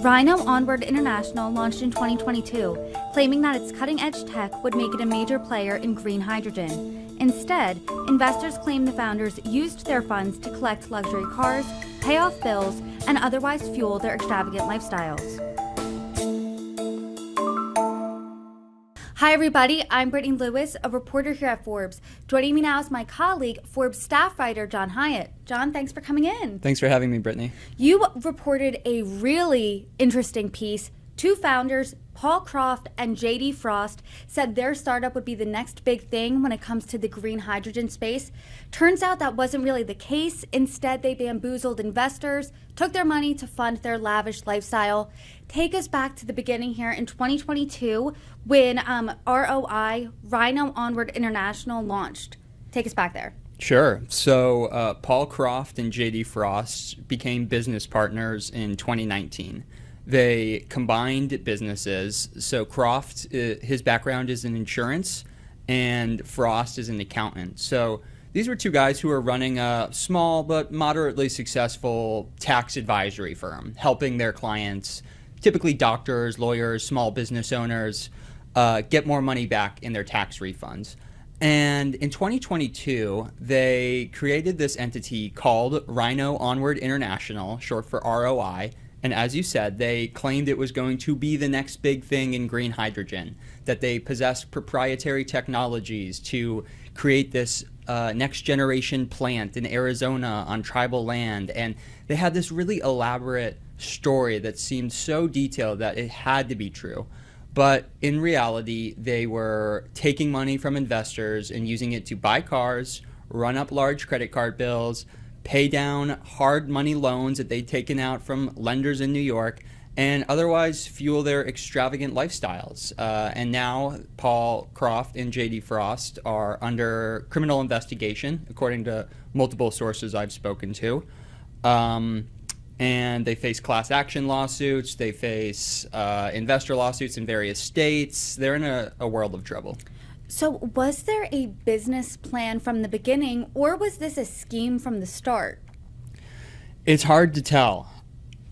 Rhino Onward International launched in 2022, claiming that its cutting-edge tech would make it a major player in green hydrogen. Instead, investors claim the founders used their funds to collect luxury cars, pay off bills, and otherwise fuel their extravagant lifestyles. Hi everybody, I'm Brittany Lewis, a reporter here at Forbes. Joining me now is my colleague, Forbes staff writer John Hyatt. John, thanks for coming in. Thanks for having me, Brittany. You reported a really interesting piece. Two founders, Paul Croft and J.D. Frost, said their startup would be the next big thing when it comes to the green hydrogen space. Turns out that wasn't really the case. Instead, they bamboozled investors, took their money to fund their lavish lifestyle. Take us back to the beginning here in 2022 when ROI, Rhino Onward International, launched. Take us back there. Sure. So Paul Croft and J.D. Frost became business partners in 2019. They combined businesses. So Croft, his background is in insurance, and Frost is an accountant. So these were two guys who were running a small but moderately successful tax advisory firm, helping their clients, typically doctors, lawyers, small business owners, get more money back in their tax refunds. And in 2022, they created this entity called Rhino Onward International, short for ROI. And as you said, they claimed it was going to be the next big thing in green hydrogen, that they possessed proprietary technologies to create this next generation plant in Arizona on tribal land. And they had this really elaborate story that seemed so detailed that it had to be true. But in reality, they were taking money from investors and using it to buy cars, run up large credit card bills, pay down hard money loans that they'd taken out from lenders in New York, and otherwise fuel their extravagant lifestyles. And now Paul Croft and J.D. Frost are under criminal investigation, according to multiple sources I've spoken to. And they face class action lawsuits. They face investor lawsuits in various states. They're in a world of trouble. So was there a business plan from the beginning, or was this a scheme from the start? It's hard to tell.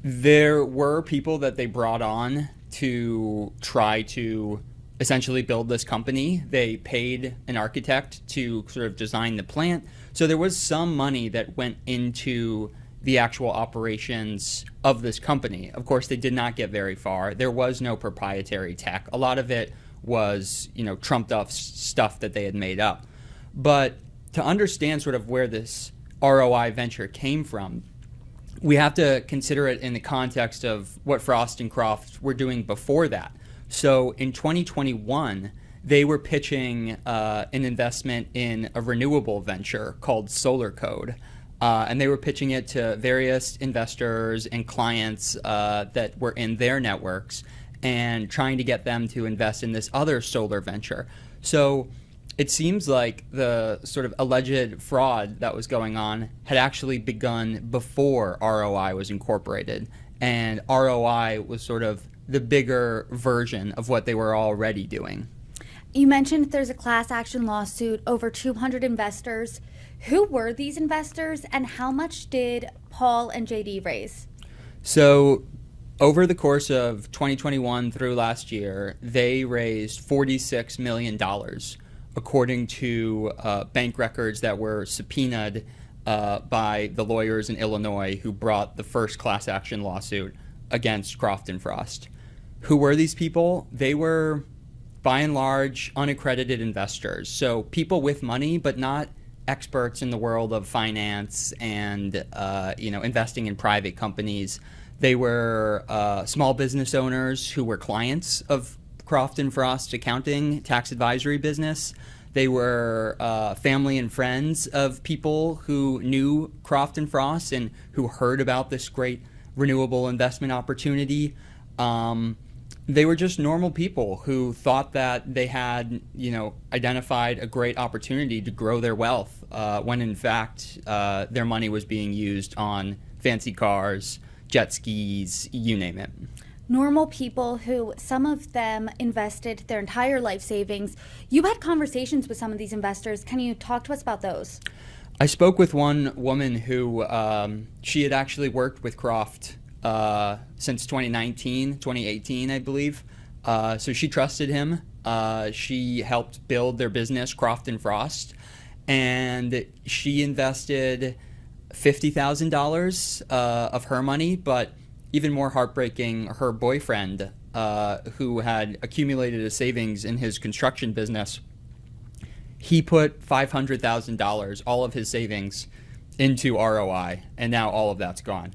There were people that they brought on to try to essentially build this company. They paid an architect to sort of design the plant. So there was some money that went into the actual operations of this company. Of course, they did not get very far. There was no proprietary tech. A lot of it was, trumped up stuff that they had made up. But to understand sort of where this ROI venture came from, we have to consider it in the context of what Frost and Croft were doing before that. So in 2021, they were pitching an investment in a renewable venture called Solar Code. And they were pitching it to various investors and clients that were in their networks and trying to get them to invest in this other solar venture. So it seems like the sort of alleged fraud that was going on had actually begun before ROI was incorporated. And ROI was sort of the bigger version of what they were already doing. You mentioned there's a class action lawsuit, over 200 investors. Who were these investors, and how much did Paul and J.D. raise? So over the course of 2021 through last year, they raised $46 million, according to bank records that were subpoenaed by the lawyers in Illinois who brought the first class action lawsuit against Croft and Frost. Who were these people? They were, by and large, unaccredited investors. So people with money, but not experts in the world of finance and investing in private companies. They were small business owners who were clients of Croft and Frost accounting tax advisory business. They were family and friends of people who knew Croft and Frost and who heard about this great renewable investment opportunity. They were just normal people who thought that they had, identified a great opportunity to grow their wealth when in fact their money was being used on fancy cars, jet skis, you name it. Normal people who, some of them invested their entire life savings. You had conversations with some of these investors. Can you talk to us about those? I spoke with one woman who she had actually worked with Croft since 2018, I believe. So she trusted him. She helped build their business, Croft and Frost, and she invested $50,000 of her money, but even more heartbreaking, her boyfriend, who had accumulated a savings in his construction business, he put $500,000, all of his savings, into ROI, and now all of that's gone.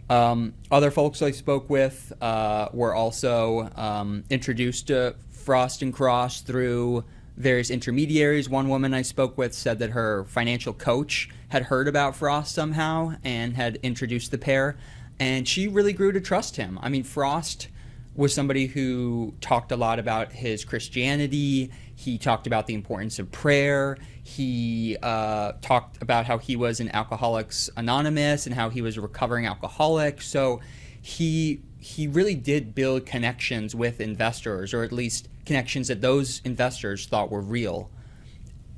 Other folks I spoke with were also introduced to Frost and Cross through various intermediaries. One woman I spoke with said that her financial coach had heard about Frost somehow and had introduced the pair, and she really grew to trust him. I mean, Frost was somebody who talked a lot about his Christianity. He talked about the importance of prayer. He talked about how he was in Alcoholics Anonymous and how he was a recovering alcoholic. So he really did build connections with investors, or at least connections that those investors thought were real.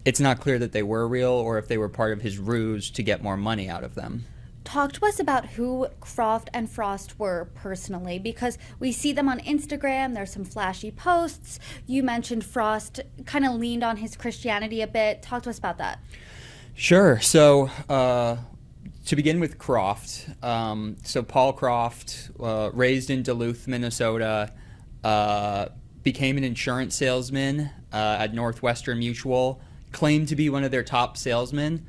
It's not clear that they were real or if they were part of his ruse to get more money out of them. Talk to us about who Croft and Frost were personally, because we see them on Instagram. There's some flashy posts. You mentioned Frost kind of leaned on his Christianity a bit. Talk to us about that. Sure. So to begin with Croft, so Paul Croft, raised in Duluth, Minnesota, became an insurance salesman at Northwestern Mutual, claimed to be one of their top salesmen.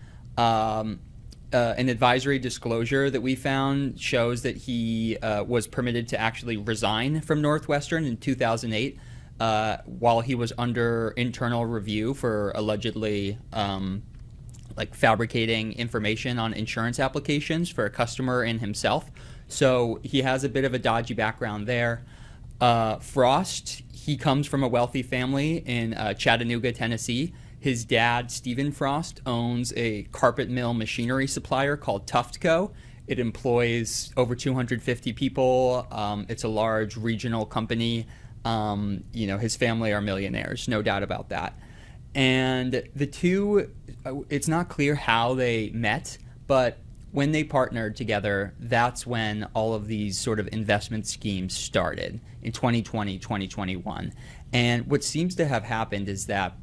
An advisory disclosure that we found shows that he was permitted to actually resign from Northwestern in 2008 while he was under internal review for allegedly fabricating information on insurance applications for a customer and himself. So he has a bit of a dodgy background there. Frost, he comes from a wealthy family in Chattanooga, Tennessee. His dad, Stephen Frost, owns a carpet mill machinery supplier called Tuftco. It employs over 250 people. It's a large regional company. His family are millionaires, no doubt about that. And the two, it's not clear how they met, but when they partnered together, that's when all of these sort of investment schemes started in 2020, 2021. And what seems to have happened is that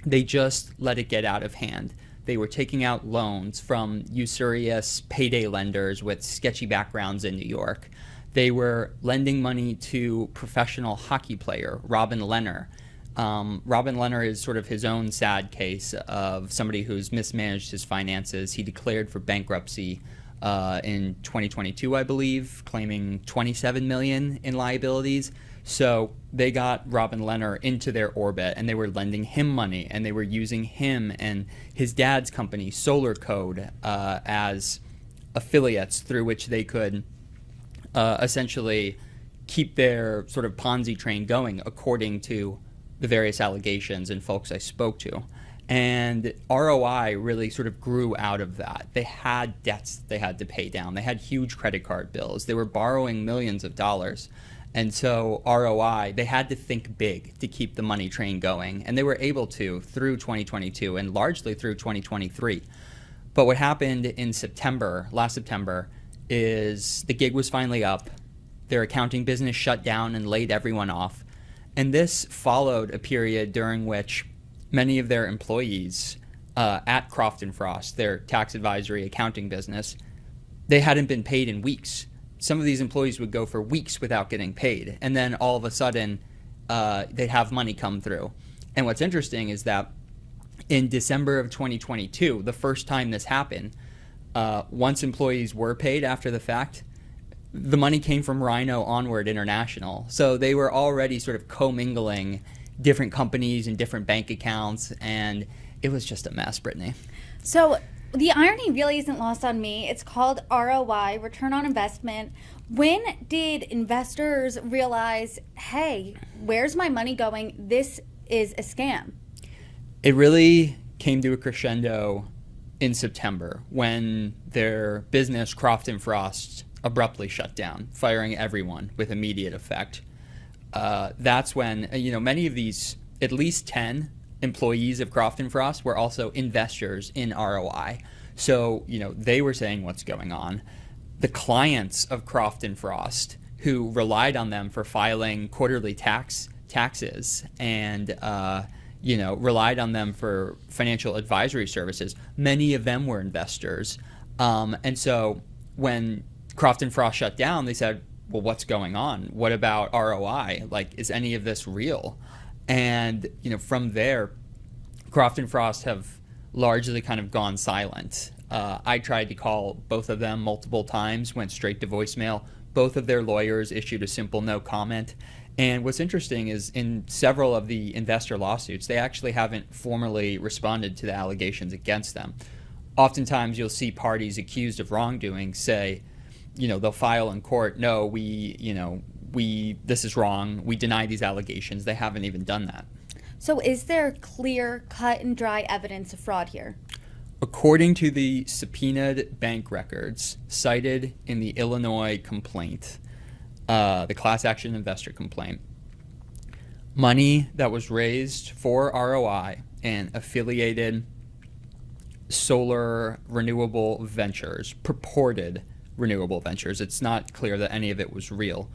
they just let it get out of hand. They were taking out loans from usurious payday lenders with sketchy backgrounds in New York. They were lending money to professional hockey player Robin Lehner. Robin Lehner is sort of his own sad case of somebody who's mismanaged his finances. He declared for bankruptcy in 2022, I believe, claiming $27 million in liabilities. So they got Robin Lehner into their orbit, and they were lending him money, and they were using him and his dad's company, Solar Code, as affiliates through which they could essentially keep their sort of Ponzi train going, according to the various allegations and folks I spoke to. And ROI really sort of grew out of that. They had debts they had to pay down. They had huge credit card bills. They were borrowing millions of dollars. And so ROI, they had to think big to keep the money train going. And they were able to through 2022 and largely through 2023. But what happened in last September, is the gig was finally up. Their accounting business shut down and laid everyone off. And this followed a period during which many of their employees at Croft and Frost, their tax advisory accounting business, they hadn't been paid in weeks. Some of these employees would go for weeks without getting paid, and then all of a sudden they'd have money come through. And what's interesting is that in December of 2022, the first time this happened, once employees were paid after the fact, the money came from Rhino Onward International. So they were already sort of commingling different companies and different bank accounts, and it was just a mess, Brittany. So the irony really isn't lost on me. It's called ROI, return on investment. When did investors realize, hey, where's my money going? This is a scam. It really came to a crescendo in September when their business, Croft and Frost, abruptly shut down, firing everyone with immediate effect. That's when, many of these, at least 10 employees of Croft and Frost were also investors in ROI. So, they were saying what's going on. the clients of Croft and Frost who relied on them for filing quarterly taxes and relied on them for financial advisory services. Many of them were investors. And so when Croft and Frost shut down, they said, well, what's going on? What about ROI? Like, is any of this real? And, from there, Croft and Frost have largely kind of gone silent. I tried to call both of them multiple times, went straight to voicemail. Both of their lawyers issued a simple no comment. And what's interesting is in several of the investor lawsuits, they actually haven't formally responded to the allegations against them. Oftentimes, you'll see parties accused of wrongdoing say, they'll file in court, no, this is wrong. We deny these allegations. They haven't even done that. So is there clear, cut and dry evidence of fraud here? According to the subpoenaed bank records cited in the Illinois complaint, the class action investor complaint, money that was raised for ROI and affiliated solar renewable ventures, purported renewable ventures. It's not clear that any of it was real.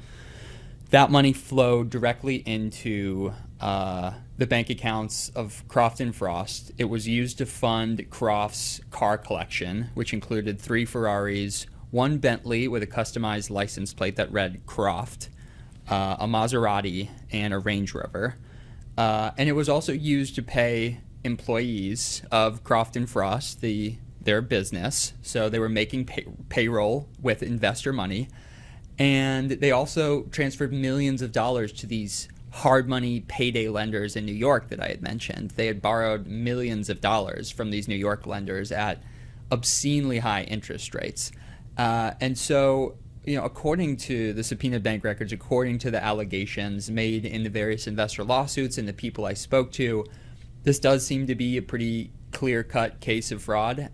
That money flowed directly into the bank accounts of Croft and Frost. It was used to fund Croft's car collection, which included 3 Ferraris, 1 Bentley with a customized license plate that read Croft, a Maserati, and a Range Rover. And it was also used to pay employees of Croft and Frost, their business. So they were making payroll with investor money. And they also transferred millions of dollars to these hard money payday lenders in New York that I had mentioned. They had borrowed millions of dollars from these New York lenders at obscenely high interest rates. And so, according to the subpoenaed bank records, according to the allegations made in the various investor lawsuits and the people I spoke to, this does seem to be a pretty clear-cut case of fraud.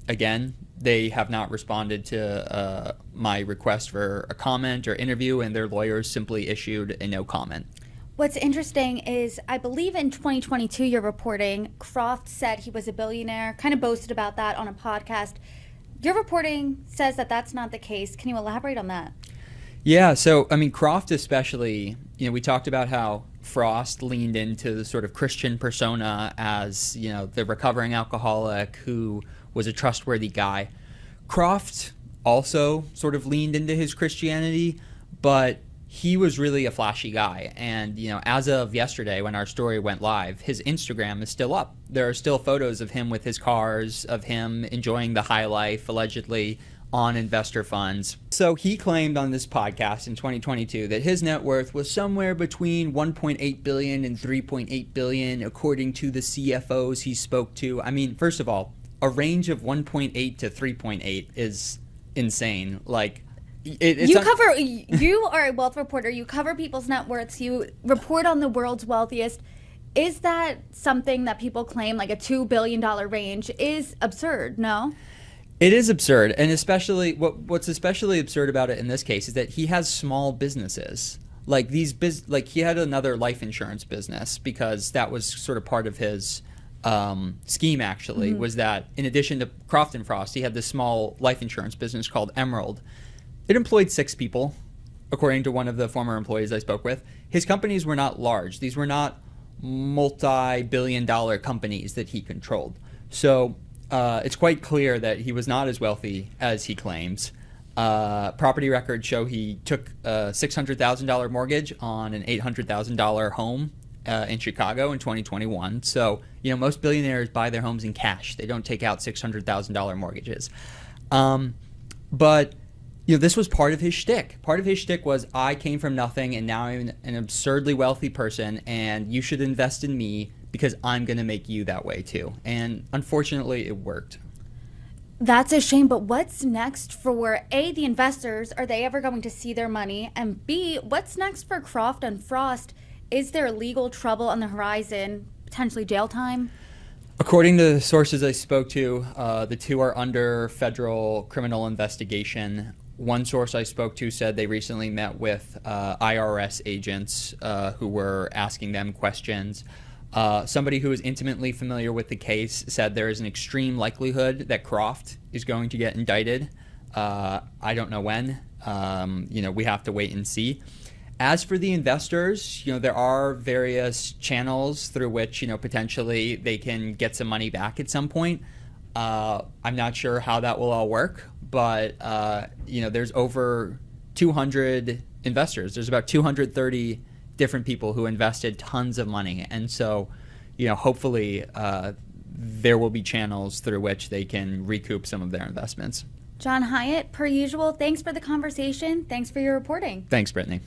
Again, they have not responded to my request for a comment or interview, and their lawyers simply issued a no comment. What's interesting is, I believe in 2022, you're reporting, Croft said he was a billionaire, kind of boasted about that on a podcast. Your reporting says that that's not the case. Can you elaborate on that? Yeah, so, Croft especially, we talked about how Frost leaned into the sort of Christian persona as, the recovering alcoholic who was a trustworthy guy. Croft also sort of leaned into his Christianity, but he was really a flashy guy. And, as of yesterday when our story went live, his Instagram is still up. There are still photos of him with his cars, of him enjoying the high life, allegedly, on investor funds. So he claimed on this podcast in 2022 that his net worth was somewhere between 1.8 billion and 3.8 billion, according to the CFOs he spoke to. First of all, a range of 1.8 to 3.8 is insane. Like, you are a wealth reporter. You cover people's net worths. You report on the world's wealthiest. Is that something that people claim, like a $2 billion range, is absurd? No? It is absurd, and especially what's especially absurd about it in this case is that he has small businesses. Like he had another life insurance business because that was sort of part of his scheme. Actually, was that in addition to Croft and Frost, he had this small life insurance business called Emerald. It employed 6 people, according to one of the former employees I spoke with. His companies were not large; these were not multi-billion-dollar companies that he controlled. So. It's quite clear that he was not as wealthy as he claims. Property records show he took a $600,000 mortgage on an $800,000 home in Chicago in 2021. So, most billionaires buy their homes in cash. They don't take out $600,000 mortgages. But this was part of his shtick. Part of his shtick was, I came from nothing and now I'm an absurdly wealthy person and you should invest in me because I'm going to make you that way too. And unfortunately, it worked. That's a shame, but what's next for A, the investors? Are they ever going to see their money? And B, what's next for Croft and Frost? Is there legal trouble on the horizon, potentially jail time? According to the sources I spoke to, the two are under federal criminal investigation. One source I spoke to said they recently met with IRS agents who were asking them questions. Somebody who is intimately familiar with the case said there is an extreme likelihood that Croft is going to get indicted. I don't know when. We have to wait and see. As for the investors, there are various channels through which, potentially they can get some money back at some point. I'm not sure how that will all work, but, there's over 200 investors. There's about 230 different people who invested tons of money. And so, hopefully there will be channels through which they can recoup some of their investments. John Hyatt, per usual, thanks for the conversation. Thanks for your reporting. Thanks, Brittany.